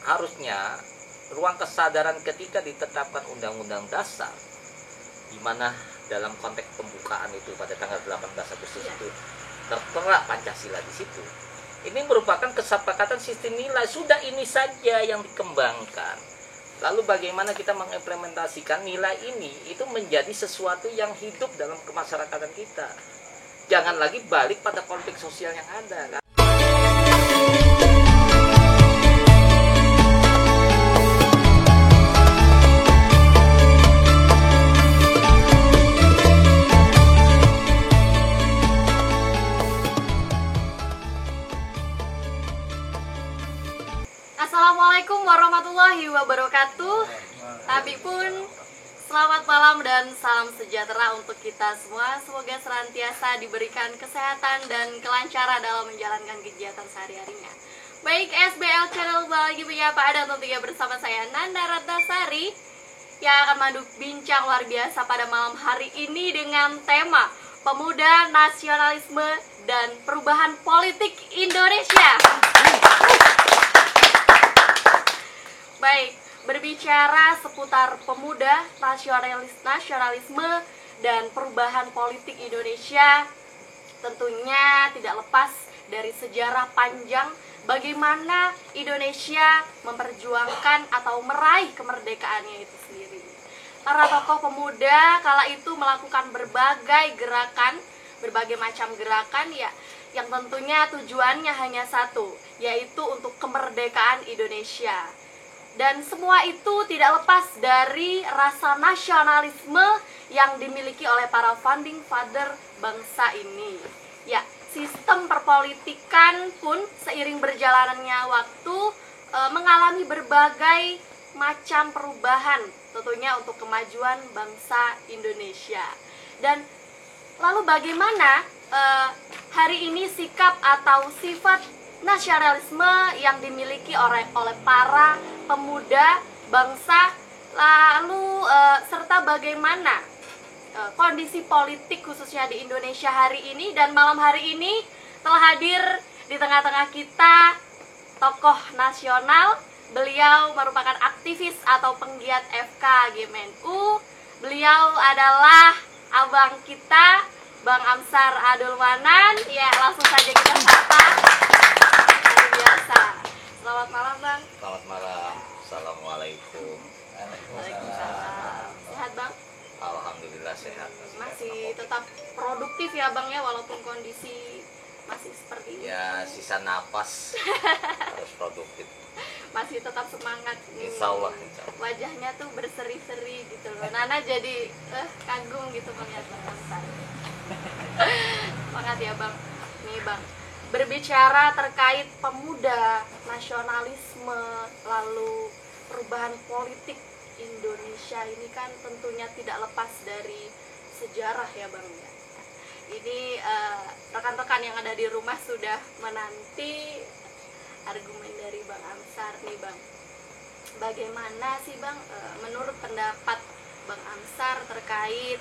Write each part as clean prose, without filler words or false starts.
harusnya ruang kesadaran ketika ditetapkan Undang-Undang Dasar, di mana dalam konteks pembukaan itu pada tanggal 18 Agustus itu tertera Pancasila di situ. Ini merupakan kesepakatan sistem nilai, sudah ini saja yang dikembangkan. Lalu bagaimana kita mengimplementasikan nilai ini itu menjadi sesuatu yang hidup dalam kemasyarakatan kita. Jangan lagi balik pada konflik sosial yang ada. Assalamualaikum warahmatullahi wabarakatuh. Tapi pun selamat malam dan salam sejahtera untuk kita semua. Semoga senantiasa diberikan kesehatan dan kelancaran dalam menjalankan kegiatan sehari-harinya. Baik, SBL Channel lagi menyapa dan tentunya bersama saya Nanda Ratnasari yang akan madu bincang luar biasa pada malam hari ini dengan tema Pemuda, Nasionalisme, dan Perubahan Politik Indonesia. Baik, berbicara seputar pemuda, nasionalisme, dan perubahan politik Indonesia, tentunya tidak lepas dari sejarah panjang bagaimana Indonesia memperjuangkan atau meraih kemerdekaannya itu sendiri. Para tokoh pemuda kala itu melakukan berbagai macam gerakan ya, yang tentunya tujuannya hanya satu, yaitu untuk kemerdekaan Indonesia. Dan semua itu tidak lepas dari rasa nasionalisme yang dimiliki oleh para founding father bangsa ini. Ya, sistem perpolitikan pun seiring berjalannya waktu mengalami berbagai macam perubahan, tentunya untuk kemajuan bangsa Indonesia. Dan lalu bagaimana hari ini sikap atau sifat nasionalisme yang dimiliki oleh para pemuda bangsa, lalu serta bagaimana kondisi politik khususnya di Indonesia hari ini. Dan malam hari ini telah hadir di tengah-tengah kita tokoh nasional. Beliau merupakan aktivis atau penggiat FK GMNU. Beliau adalah abang kita, Bang Amsar Adul Manan. Ya, langsung saja kita sapa. Biasa. Selamat malam, Bang. Selamat malam. Assalamualaikum. Waalaikumsalam. Sehat, Bang? Alhamdulillah sehat. Masih tetap produktif ya, Bang ya, walaupun kondisi masih seperti ini. Ya, sisa napas harus produktif. Masih tetap semangat nih. Insya Allah. Wajahnya tuh berseri-seri gitu loh. Nana jadi kagum gitu melihat Bang Amsar. Semangat ya, Bang. Nih, Bang. Berbicara terkait pemuda, nasionalisme, lalu perubahan politik Indonesia ini kan tentunya tidak lepas dari sejarah ya, Bang ya. Ini rekan-rekan yang ada di rumah sudah menanti argumen dari Bang Amsar nih, Bang. Bagaimana sih, Bang, menurut pendapat Bang Amsar terkait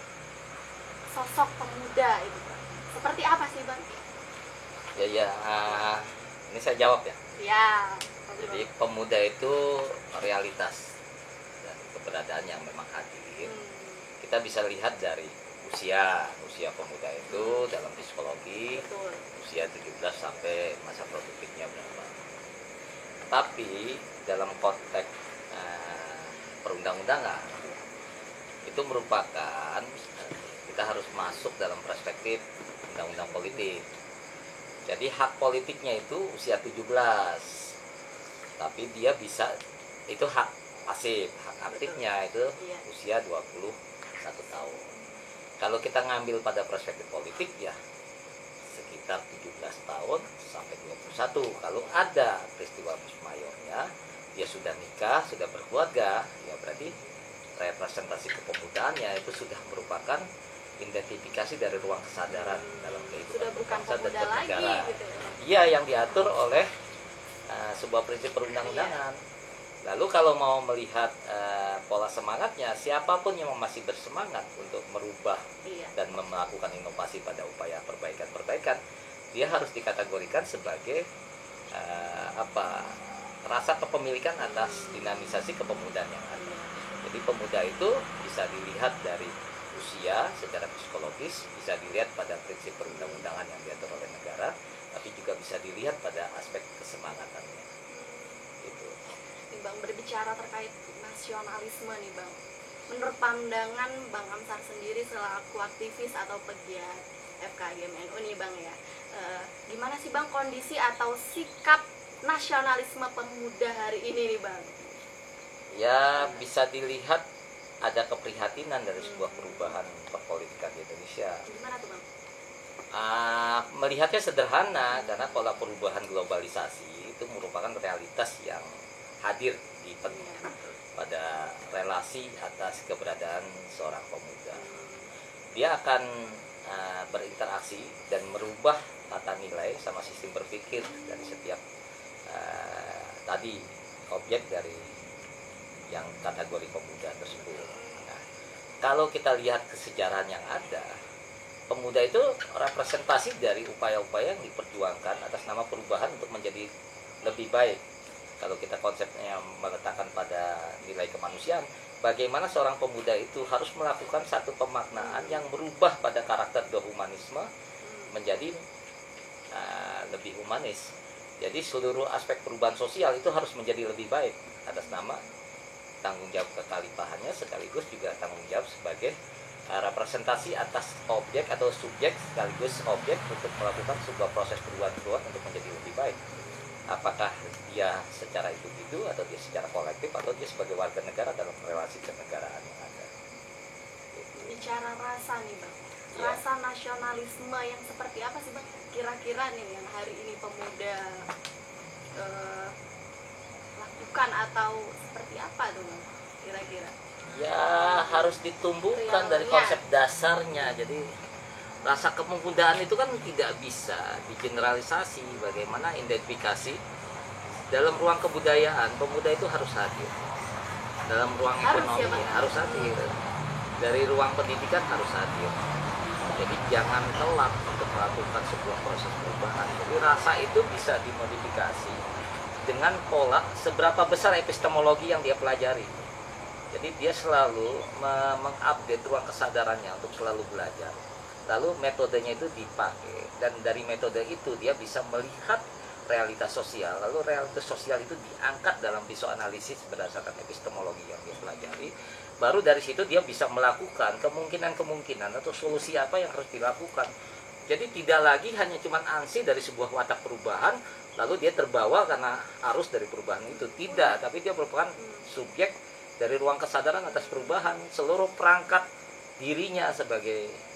sosok pemuda itu, Bang? Seperti apa sih, Bang? Ya, ini saya jawab ya. Ya. Jadi pemuda itu realitas dan keberadaan yang memang hadir. Kita bisa lihat dari usia pemuda itu dalam psikologi. Betul. Usia 17 sampai masa produktifnya berapa. Tapi dalam konteks perundang-undangan itu merupakan kita harus masuk dalam perspektif undang-undang politik. Jadi hak politiknya itu usia 17. Tapi dia bisa, itu hak pasif, hak aktifnya itu usia 21 tahun. Kalau kita ngambil pada perspektif politik ya sekitar 17 tahun sampai 21. Kalau ada peristiwa mayornya, dia sudah nikah, sudah berkeluarga, ya berarti representasi kepemudaannya itu sudah merupakan identifikasi dari ruang kesadaran dalam kehidupan sudah bukan bangsa dan pemuda lagi bernegara. gitu ya. Iya, yang diatur oleh sebuah prinsip perundang-undangan. Lalu kalau mau melihat pola semangatnya, siapapun yang masih bersemangat untuk merubah dan melakukan inovasi pada upaya perbaikan, dia harus dikategorikan sebagai rasa kepemilikan atas dinamisasi kepemudaan yang ada. Jadi pemuda itu bisa dilihat dari usia secara psikologis, bisa dilihat pada prinsip perundang-undangan yang diatur oleh negara, tapi juga bisa dilihat pada aspek kesemangatannya. Gitu. Bang, berbicara terkait nasionalisme nih Bang, menurut pandangan Bang Amsar sendiri selaku aktivis atau pegiat FKIMNU nih Bang ya, gimana sih Bang kondisi atau sikap nasionalisme pemuda hari ini nih Bang? Ya, bisa dilihat ada keprihatinan dari sebuah perubahan perpolitikan di Indonesia. Gimana tuh Bang? Melihatnya sederhana karena pola perubahan globalisasi itu merupakan realitas yang hadir di pada relasi atas keberadaan seorang pemuda. Dia akan berinteraksi dan merubah tata nilai sama sistem berpikir dari setiap tadi objek dari yang kategori pemuda tersebut. Nah, kalau kita lihat kesejarahan yang ada, pemuda itu representasi dari upaya-upaya yang diperjuangkan atas nama perubahan untuk menjadi lebih baik. Kalau kita konsepnya meletakkan pada nilai kemanusiaan, bagaimana seorang pemuda itu harus melakukan satu pemaknaan yang berubah pada karakter dohumanisme menjadi lebih humanis. Jadi seluruh aspek perubahan sosial itu harus menjadi lebih baik atas nama tanggung jawab kekhalifahannya, sekaligus juga tanggung jawab sebagai representasi atas objek atau subjek sekaligus objek untuk melakukan sebuah proses perubahan untuk menjadi lebih baik. Apakah dia secara individu atau dia secara kolektif atau dia sebagai warga negara dalam relasi kenegaraan yang ada. Bicara rasa nih Bang, rasa nasionalisme yang seperti apa sih Bang kira-kira nih yang hari ini pemuda lakukan atau seperti apa tuh Bang kira-kira? Ya harus ditumbuhkan dari konsep dasarnya. Jadi rasa kepemudaan itu kan tidak bisa digeneralisasi. Bagaimana identifikasi dalam ruang kebudayaan, pemuda itu harus hadir. Dalam ruang ekonomi harus hadir. Dari ruang pendidikan harus hadir. Jadi jangan telat untuk melakukan sebuah proses perubahan. Jadi rasa itu bisa dimodifikasi dengan pola seberapa besar epistemologi yang dia pelajari. Jadi dia selalu mengupdate ruang kesadarannya untuk selalu belajar. Lalu metodenya itu dipakai, dan dari metode itu dia bisa melihat realitas sosial. Lalu realitas sosial itu diangkat dalam psikoanalisis berdasarkan epistemologi yang dia pelajari. Baru dari situ dia bisa melakukan kemungkinan-kemungkinan atau solusi apa yang harus dilakukan. Jadi tidak lagi hanya cuma ansih dari sebuah watak perubahan, lalu dia terbawa karena arus dari perubahan itu. Tidak, tapi dia merupakan subjek dari ruang kesadaran atas perubahan. Seluruh perangkat dirinya sebagai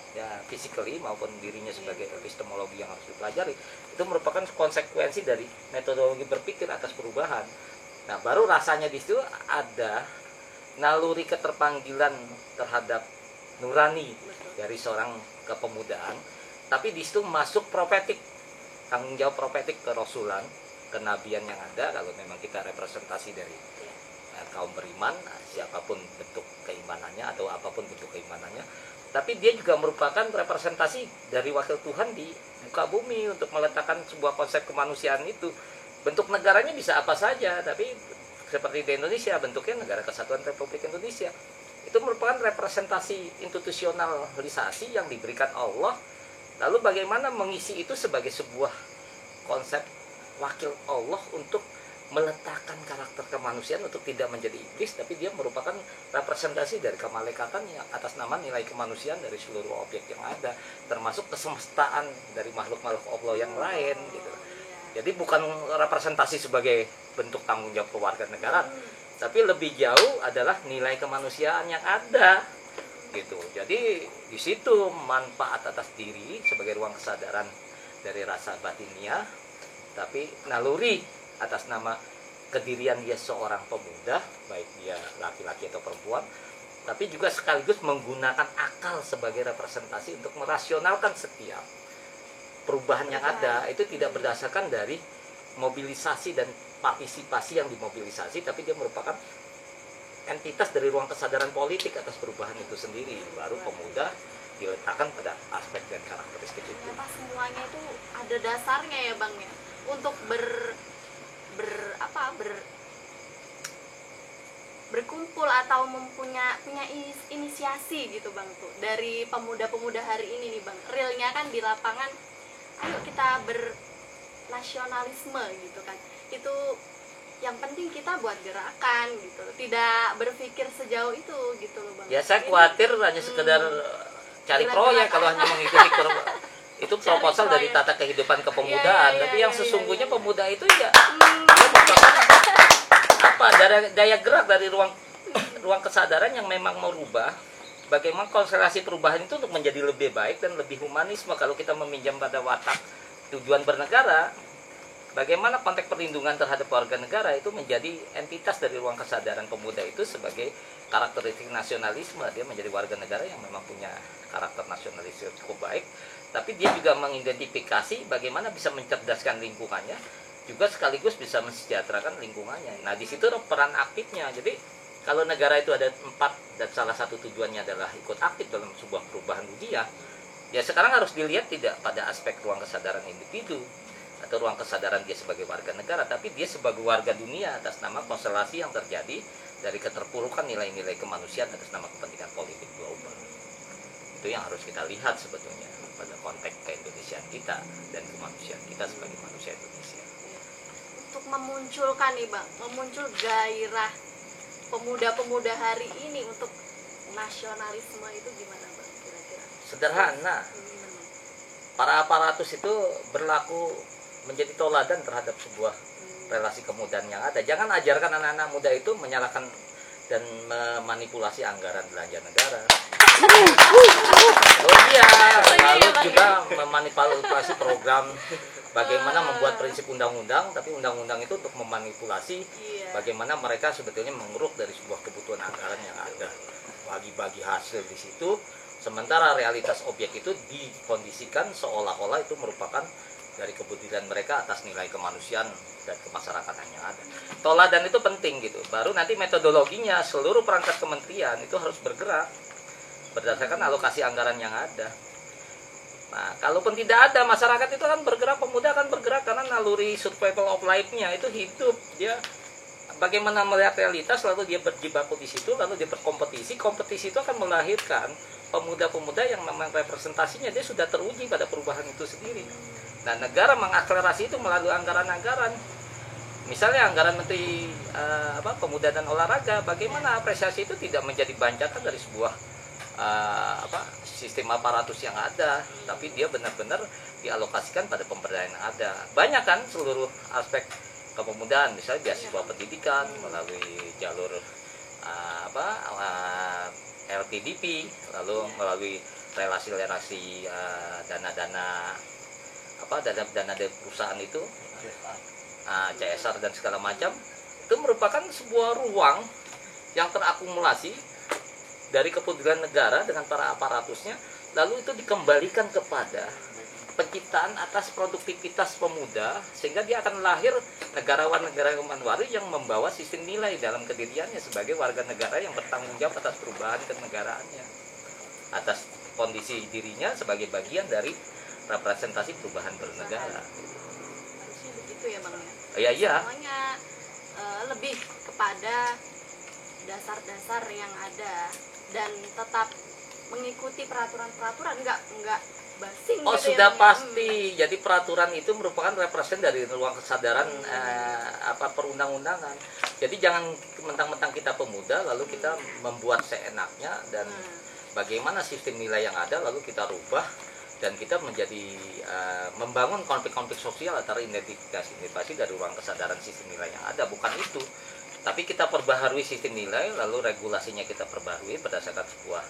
physically maupun dirinya sebagai epistemologi yang harus dipelajari itu merupakan konsekuensi dari metodologi berpikir atas perubahan. Nah, baru rasanya di situ ada naluri keterpanggilan terhadap nurani dari seorang kepemudaan, tapi di situ masuk profetik, tanggung jawab profetik kerasulan, kenabian yang ada. Kalau memang kita representasi dari kaum beriman, siapapun bentuk keimanannya atau apapun bentuk keimanannya, tapi dia juga merupakan representasi dari wakil Tuhan di muka bumi untuk meletakkan sebuah konsep kemanusiaan itu. Bentuk negaranya bisa apa saja, tapi seperti di Indonesia bentuknya Negara Kesatuan Republik Indonesia. Itu merupakan representasi institusionalisasi yang diberikan Allah. Lalu bagaimana mengisi itu sebagai sebuah konsep wakil Allah untuk meletakkan karakter kemanusiaan untuk tidak menjadi iblis, tapi dia merupakan representasi dari kemalekatan yang atas nama nilai kemanusiaan dari seluruh objek yang ada, termasuk kesemestaan dari makhluk-makhluk Allah yang lain gitu. Jadi bukan representasi sebagai bentuk tanggung jawab kewarganegaraan, tapi lebih jauh adalah nilai kemanusiaan yang ada gitu. Jadi di situ manfaat atas diri sebagai ruang kesadaran dari rasa batinia, tapi naluri atas nama kedirian dia seorang pemuda, baik dia laki-laki atau perempuan, tapi juga sekaligus menggunakan akal sebagai representasi untuk merasionalkan setiap perubahan yang ada. Itu tidak berdasarkan dari mobilisasi dan partisipasi yang dimobilisasi, tapi dia merupakan entitas dari ruang kesadaran politik atas perubahan itu sendiri. Baru pemuda diletakkan pada aspek dan karakteristik itu. Ternyata semuanya itu ada dasarnya ya Bang ya, untuk berkumpul atau punya inisiasi gitu Bang tuh dari pemuda-pemuda hari ini nih Bang. Realnya kan di lapangan, ayo kita bernasionalisme gitu kan. Itu yang penting kita buat gerakan gitu, tidak berpikir sejauh itu gitu loh Bang. Ya saya khawatir hanya sekedar cari proyek kalau hanya mengikuti itu proposal dari tata kehidupan kepemudaan, tapi yang sesungguhnya pemuda itu ya apa daya gerak dari ruang kesadaran yang memang mau rubah. Bagaimana konstelasi perubahan itu untuk menjadi lebih baik dan lebih humanisme. Kalau kita meminjam pada watak tujuan bernegara, bagaimana konteks perlindungan terhadap warga negara itu menjadi entitas dari ruang kesadaran pemuda itu sebagai karakteristik nasionalisme. Dia menjadi warga negara yang memang punya karakter nasionalisme cukup baik, tapi dia juga mengidentifikasi bagaimana bisa mencerdaskan lingkungannya, juga sekaligus bisa mensejahterakan lingkungannya. Nah, di situ peran aktifnya. Jadi kalau negara itu ada 4 dan salah satu tujuannya adalah ikut aktif dalam sebuah perubahan dunia, ya sekarang harus dilihat tidak pada aspek ruang kesadaran individu atau ruang kesadaran dia sebagai warga negara, tapi dia sebagai warga dunia atas nama konstelasi yang terjadi dari keterpurukan nilai-nilai kemanusiaan atas nama kepentingan politik global. Itu yang harus kita lihat sebetulnya pada konteks keindonesiaan kita dan kemanusiaan kita sebagai manusia Indonesia. Untuk memunculkan nih Bang, gairah pemuda-pemuda hari ini untuk nasionalisme itu gimana Bang kira-kira? Sederhana. Para aparatus itu berlaku menjadi toladan terhadap sebuah relasi kemudaan yang ada. Jangan ajarkan anak-anak muda itu menyalahkan dan memanipulasi anggaran belanja negara. Lalu juga memanipulasi program, bagaimana membuat prinsip undang-undang, tapi undang-undang itu untuk memanipulasi bagaimana mereka sebetulnya mengeruk dari sebuah kebutuhan anggaran yang ada, bagi-bagi hasil di situ. Sementara realitas objek itu dikondisikan seolah-olah itu merupakan dari kebutuhan mereka atas nilai kemanusiaan dan kemasyarakatan yang ada. Toladan itu penting gitu. Baru nanti metodologinya seluruh perangkat kementerian itu harus bergerak berdasarkan alokasi anggaran yang ada. Nah, kalaupun tidak ada, masyarakat itu akan bergerak, pemuda akan bergerak karena naluri survival of life-nya itu hidup. Dia bagaimana melihat realitas, lalu dia berjibaku di situ, lalu dia berkompetisi. Kompetisi itu akan melahirkan pemuda-pemuda yang memang representasinya dia sudah teruji pada perubahan itu sendiri. Nah, negara mengakselerasi itu melalui anggaran-anggaran. Misalnya anggaran Menteri Pemuda dan Olahraga, bagaimana apresiasi itu tidak menjadi bancakan dari sebuah sistem aparatus yang ada, tapi dia benar-benar dialokasikan pada pemberdayaan yang ada. Banyak kan seluruh aspek kepemudaan, misalnya beasiswa pendidikan melalui jalur LPDP, lalu melalui relasi-relasi dana-dana dari perusahaan itu, CSR dan segala macam, itu merupakan sebuah ruang yang terakumulasi dari kepedulian negara dengan para aparatusnya, lalu itu dikembalikan kepada penciptaan atas produktivitas pemuda, sehingga dia akan lahir negarawan-negarawan baru yang membawa sistem nilai dalam kediriannya sebagai warga negara yang bertanggung jawab atas perubahan kenegaraannya, atas kondisi dirinya sebagai bagian dari representasi perubahan bernegara. Harusnya begitu ya Bang ya? Iya. Semuanya lebih kepada dasar-dasar yang ada dan tetap mengikuti peraturan-peraturan, enggak basing Oh gitu sudah ya, pasti. Jadi peraturan itu merupakan representasi dari ruang kesadaran perundang-undangan. Jadi jangan mentang-mentang kita pemuda lalu kita membuat seenaknya, dan bagaimana sistem nilai yang ada lalu kita rubah dan kita menjadi membangun konflik-konflik sosial antara identifikasi dari ruang kesadaran sistem nilai yang ada. Bukan itu, tapi kita perbaharui sistem nilai, lalu regulasinya kita perbaharui berdasarkan sebuah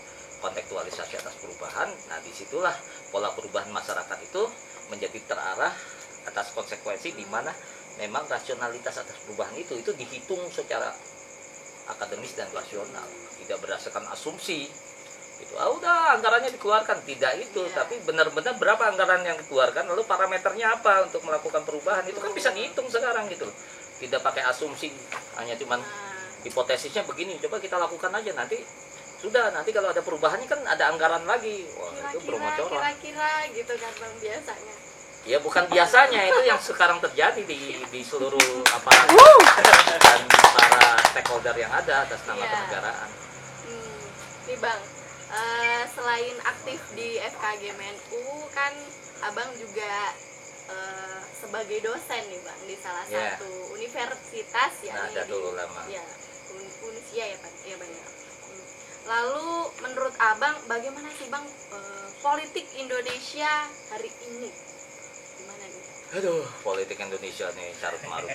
kontekstualisasi atas perubahan. Nah, disitulah pola perubahan masyarakat itu menjadi terarah atas konsekuensi di mana memang rasionalitas atas perubahan itu dihitung secara akademis dan rasional, tidak berdasarkan asumsi. Itu udah anggarannya dikeluarkan, tidak itu, tapi benar-benar berapa anggaran yang dikeluarkan, lalu parameternya apa untuk melakukan perubahan, itu kan bisa dihitung sekarang gitu. Tidak pakai asumsi, hanya cuman hipotesisnya begini, coba kita lakukan aja, nanti sudah, nanti kalau ada perubahannya kan ada anggaran lagi. Wah, itu berbocoran. Kira-kira gitu kan Bang biasanya. Ya bukan biasanya, itu yang sekarang terjadi di seluruh aparat dan para stakeholder yang ada atas nama Iya. kenegaraan. Nih Bang, selain aktif di FKG MenU kan Abang juga sebagai dosen nih Bang di salah Iya. satu universitas ya. Nah, ada dulu lama. Ya, Unisya ya Pak. Ya Bang ya. Lalu menurut Abang bagaimana sih Bang politik Indonesia hari ini? Gimana nih? Aduh, politik Indonesia nih carut marut.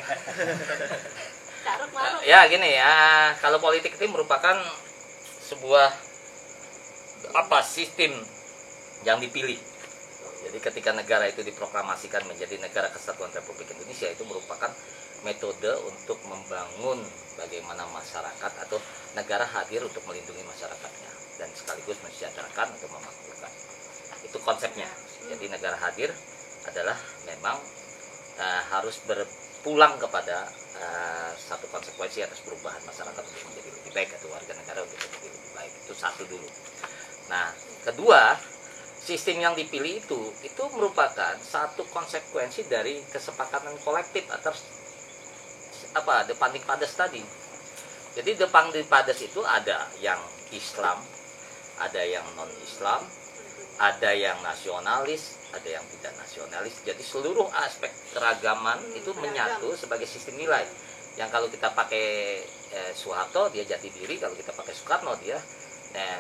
Carut marut. Ya gini ya, kalau politik itu merupakan sebuah sistem yang dipilih. Jadi ketika negara itu diproklamasikan menjadi negara kesatuan Republik Indonesia, itu merupakan metode untuk membangun bagaimana masyarakat atau negara hadir untuk melindungi masyarakatnya dan sekaligus mensejahterakan atau memakmurkan. Itu konsepnya. Jadi negara hadir adalah memang harus berpulang kepada satu konsekuensi atas perubahan masyarakat untuk menjadi lebih baik atau warga negara untuk menjadi lebih baik. Itu satu dulu. Nah, kedua, sistem yang dipilih itu merupakan satu konsekuensi dari kesepakatan kolektif atas the founding fathers tadi. Jadi the founding fathers itu ada yang Islam, ada yang non Islam, ada yang nasionalis, ada yang tidak nasionalis. Jadi seluruh aspek keragaman itu menyatu sebagai sistem nilai. Yang kalau kita pakai Soeharto dia jati diri, kalau kita pakai Soekarno dia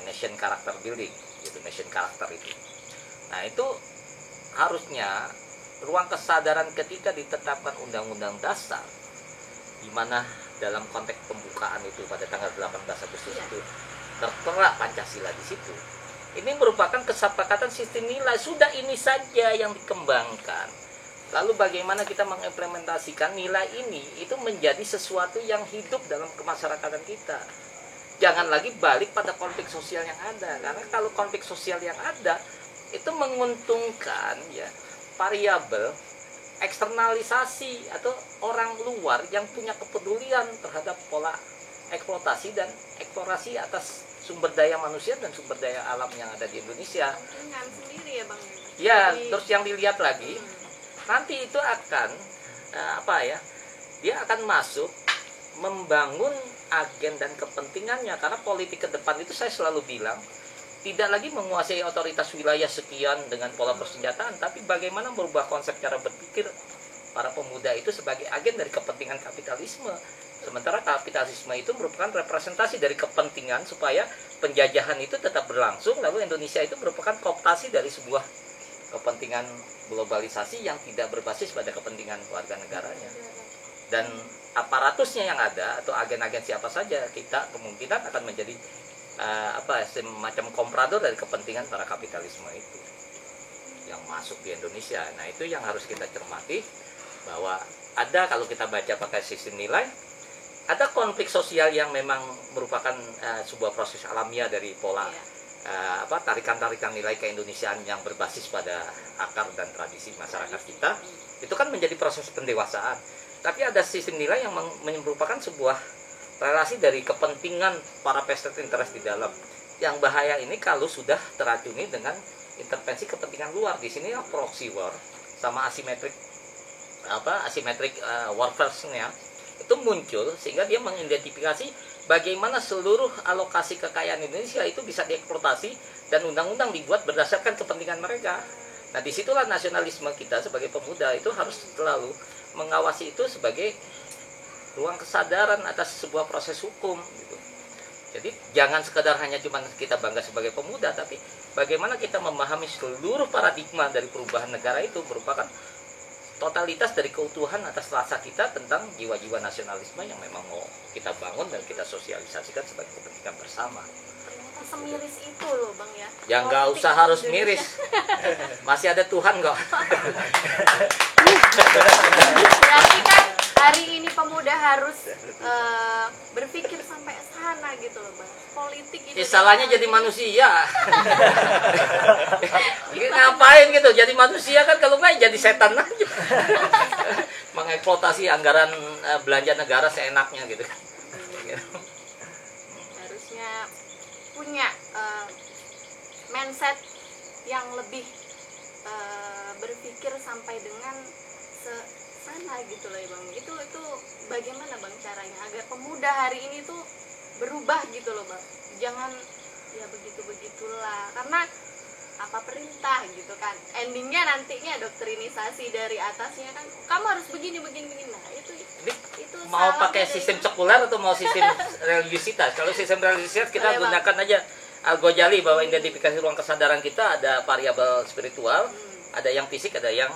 nation character building, itu nation character itu. Nah, itu harusnya ruang kesadaran ketika ditetapkan Undang-Undang Dasar, di mana dalam konteks pembukaan itu pada tanggal 18 Agustus itu tertera Pancasila di situ. Ini merupakan kesepakatan sistem nilai, sudah ini saja yang dikembangkan. Lalu bagaimana kita mengimplementasikan nilai ini itu menjadi sesuatu yang hidup dalam kemasyarakatan kita. Jangan lagi balik pada konflik sosial yang ada, karena kalau konflik sosial yang ada itu menguntungkan ya variabel eksternalisasi atau orang luar yang punya kepedulian terhadap pola eksploitasi dan eksplorasi atas sumber daya manusia dan sumber daya alam yang ada di Indonesia. Kepentingan sendiri ya Bang. Ya, terus yang dilihat lagi nanti itu akan dia akan masuk membangun agen dan kepentingannya, karena politik ke depan itu saya selalu bilang tidak lagi menguasai otoritas wilayah sekian dengan pola persenjataan, tapi bagaimana merubah konsep cara berpikir para pemuda itu sebagai agen dari kepentingan kapitalisme. Sementara kapitalisme itu merupakan representasi dari kepentingan supaya penjajahan itu tetap berlangsung, lalu Indonesia itu merupakan kooptasi dari sebuah kepentingan globalisasi yang tidak berbasis pada kepentingan warga negaranya. Dan aparatusnya yang ada atau agen-agen siapa saja, kita kemungkinan akan menjadi semacam komprador dari kepentingan para kapitalisme itu yang masuk di Indonesia. Nah, itu yang harus kita cermati, bahwa ada, kalau kita baca pakai sistem nilai, ada konflik sosial yang memang merupakan sebuah proses alamiah dari pola tarikan-tarikan nilai keindonesiaan yang berbasis pada akar dan tradisi masyarakat kita. Itu kan menjadi proses pendewasaan. Tapi ada sistem nilai yang merupakan sebuah relasi dari kepentingan para vested interest di dalam. Yang bahaya ini kalau sudah teracuni dengan intervensi kepentingan luar. Di sini proxy war sama asimetrik warfare-nya itu muncul, sehingga dia mengidentifikasi bagaimana seluruh alokasi kekayaan Indonesia itu bisa dieksploitasi dan undang-undang dibuat berdasarkan kepentingan mereka. Nah, disitulah nasionalisme kita sebagai pemuda itu harus selalu mengawasi itu sebagai ruang kesadaran atas sebuah proses hukum gitu. Jadi jangan sekedar hanya cuma kita bangga sebagai pemuda, tapi bagaimana kita memahami seluruh paradigma dari perubahan negara itu merupakan totalitas dari keutuhan atas rasa kita tentang jiwa-jiwa nasionalisme yang memang mau kita bangun dan kita sosialisasikan sebagai kepentingan bersama. Semiris itu loh Bang ya. Ya nggak usah harus miris. Masih ada Tuhan kok. Berarti kan hari ini pemuda harus berpikir sampai sana gitu loh Bang. Politik itu salahnya jadi manusia. Ngapain gitu jadi manusia kan, kalau nggak jadi setan aja. Mengeksploitasi anggaran belanja negara seenaknya gitu. Harusnya punya mindset yang lebih berpikir sampai dengan sana gitu loh ya Bang. Itu bagaimana Bang caranya agar pemuda hari ini tuh berubah gitu loh Bang. Jangan ya begitulah, karena apa perintah gitu kan, endingnya nantinya doktrinisasi dari atasnya kan kamu harus begini. Nah itu mau pakai sistem sekuler atau mau sistem religiusitas. Kalau sistem religiusitas kita gunakan aja Al-Ghazali bahwa identifikasi ruang kesadaran kita ada variabel spiritual, ada yang fisik, ada yang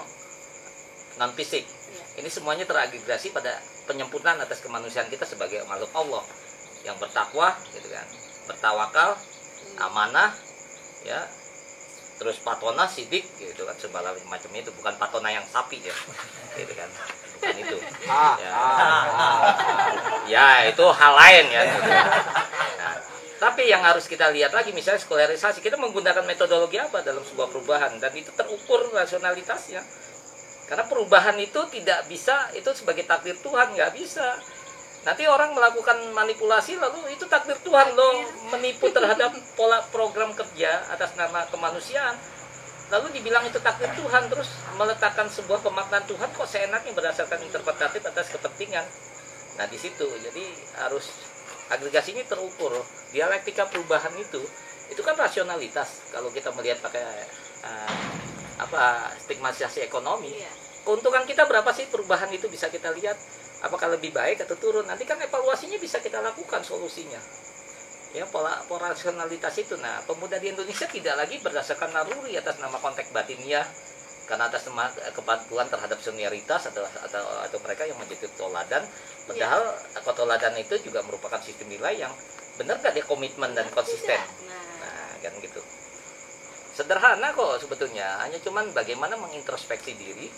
non fisik. Ini semuanya teragregasi pada penyempurnaan atas kemanusiaan kita sebagai makhluk Allah yang bertakwa gitu kan, bertawakal, amanah, ya, terus patona, sidik gitu kan, segala macam itu. Bukan patona yang sapi ya, gitu kan, bukan itu. Ya itu hal lain ya. Gitu. Nah, tapi yang harus kita lihat lagi misalnya sekularisasi, kita menggunakan metodologi apa dalam sebuah perubahan, dan itu terukur rasionalitasnya. Karena perubahan itu tidak bisa itu sebagai takdir Tuhan, nggak bisa. Nanti orang melakukan manipulasi lalu itu takdir Tuhan loh, menipu terhadap pola program kerja atas nama kemanusiaan. Lalu dibilang itu takdir Tuhan, terus meletakkan sebuah pemaknaan Tuhan kok seenaknya berdasarkan interpretatif atas kepentingan. Nah di situ jadi harus agregasi ini terukur. Dialektika perubahan itu kan rasionalitas. Kalau kita melihat pakai stigmatisasi ekonomi, keuntungan kita berapa sih perubahan itu bisa kita lihat. Apakah lebih baik atau turun? Nanti kan evaluasinya bisa kita lakukan solusinya. Ya, pola rasionalitas itu. Nah, pemuda di Indonesia tidak lagi berdasarkan naluri atas nama konteks batinnya, karena atas nama kepatuhan terhadap senioritas atau mereka yang menjadi toladan. Padahal toladan itu juga merupakan sistem nilai yang benar gak dia komitmen dan konsisten. Nah, kan gitu. Sederhana kok sebetulnya, hanya cuman bagaimana mengintrospeksi diri.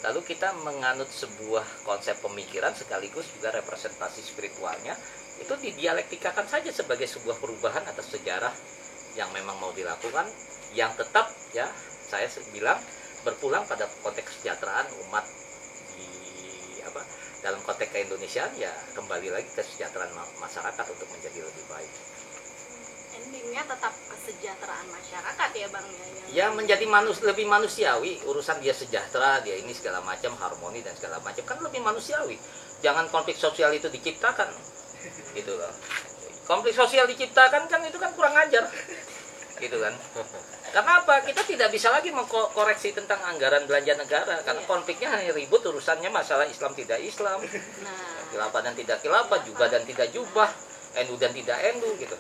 Lalu kita menganut sebuah konsep pemikiran sekaligus juga representasi spiritualnya, itu didialektikakan saja sebagai sebuah perubahan atas sejarah yang memang mau dilakukan, yang tetap ya saya bilang berpulang pada konteks kesejahteraan umat dalam konteks keindonesiaan, ya kembali lagi kesejahteraan masyarakat untuk menjadi lebih baik. Endingnya tetap kesejahteraan masyarakat ya Bang ya menjadi lebih manusiawi. Urusan dia sejahtera, dia ini segala macam harmoni dan segala macam kan lebih manusiawi. Jangan konflik sosial itu diciptakan gitu loh. Konflik sosial diciptakan kan itu kan kurang ajar gitu kan. Karena apa? Kita tidak bisa lagi mengkoreksi tentang anggaran belanja negara karena konfliknya hanya ribut urusannya masalah Islam tidak Islam, khilafah dan tidak khilafah, jubah dan tidak jubah, NU dan tidak NU gitu.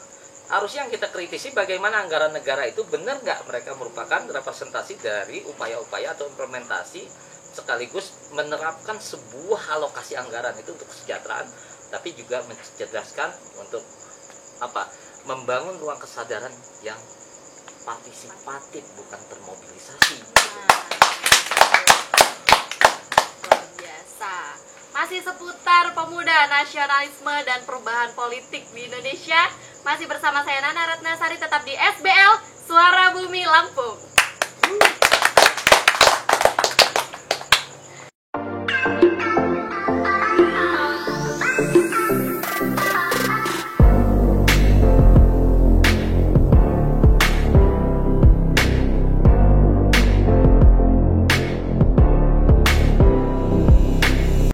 Harusnya yang kita kritisi bagaimana anggaran negara itu benar nggak mereka merupakan representasi dari upaya-upaya atau implementasi sekaligus menerapkan sebuah alokasi anggaran itu untuk kesejahteraan, tapi juga mencerdaskan untuk membangun ruang kesadaran yang partisipatif bukan termobilisasi. Luar biasa. Masih seputar pemuda, nasionalisme dan perubahan politik di Indonesia. Masih bersama saya Nana Ratnasari, tetap di SBL Suara